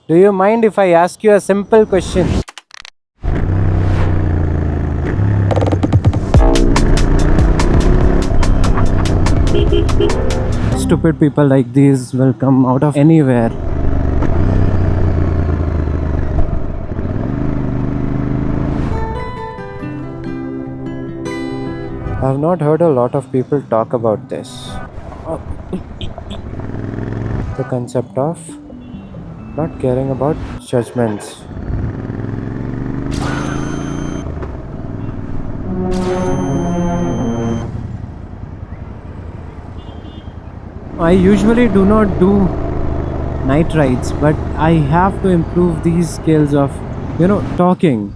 Do you mind if I ask you a simple question? Stupid people like these will come out of anywhere. I've not heard a lot of people talk about this. The concept of not caring about judgments. I usually do not do night rides, but I have to improve these skills of, talking.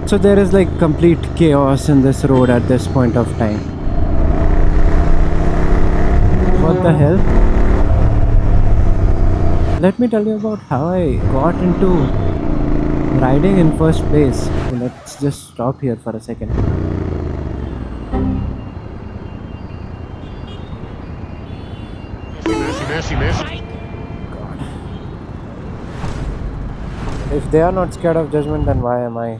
So there is like complete chaos in this road at this point of time. What the hell? Let me tell you about how I got into riding in first place. Let's just stop here for a second. God. If they are not scared of judgment, then why am I?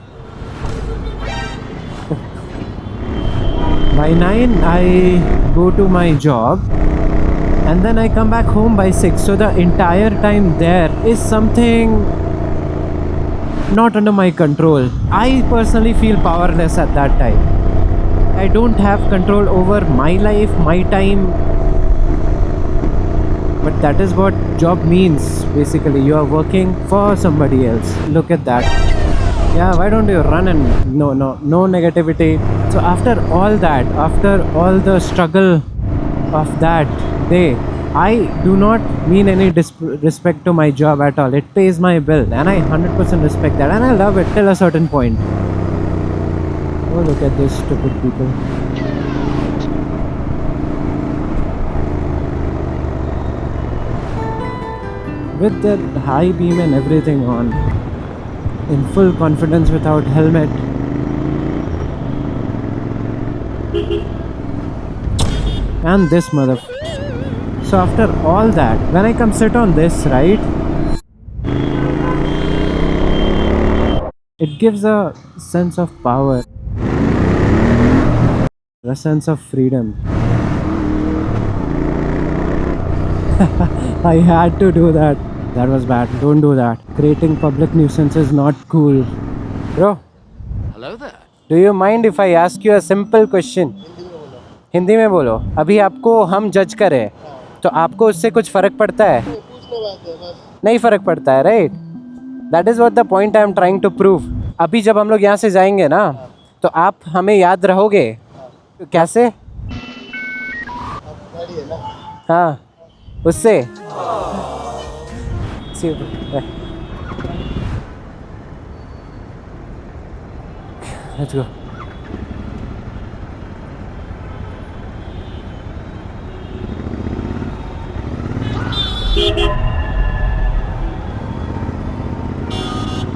By 9, I go to my job and then I come back home by 6. So the entire time there is something not under my control. I personally feel powerless at that time. I don't have control over my life, my time. But that is what job means basically. You are working for somebody else. Look at that. Yeah, why don't you run and no negativity. So after all that, after all the struggle of that day, I do not mean any disrespect to my job at all. It pays my bill and I 100% respect that and I love it till a certain point. Oh, look at these stupid people. With that high beam and everything on, in full confidence without helmet. And this mother. So after all that, when I come sit on this, right, it gives a sense of power, a sense of freedom. I had to do that. That was bad. Don't do that. Creating public nuisance is not cool. Bro, Hello there. do you mind if I ask you a simple question? Hindi में बोलो. अभी आपको हम जज करें तो आपको उससे कुछ फ़र्क पड़ता है? नहीं फ़र्क पड़ता है, right? That is what the point I am trying to prove. अभी जब हम लोग यहाँ से जाएंगे ना तो आप हमें याद रहोगे. कैसे? हाँ, उससे. Let's go.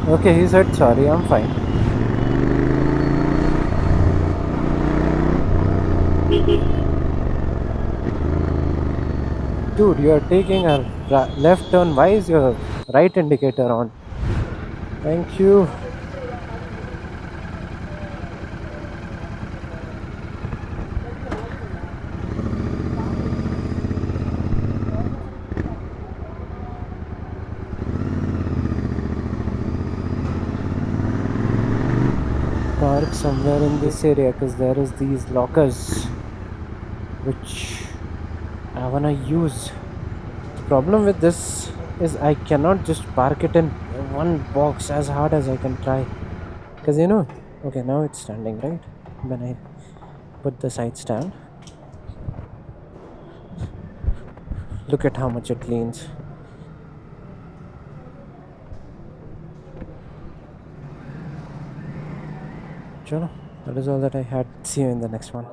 Okay, he said sorry, I'm fine. Dude, you are taking a left turn. Why is your right indicator on? Thank you. Park somewhere in this area because there is these lockers which I wanna use. The problem with this is I cannot just park it in one box as hard as I can try. Because okay, now it's standing, right? When I put the side stand, look at how much it leans. Chalo, that is all that I had. See you in the next one.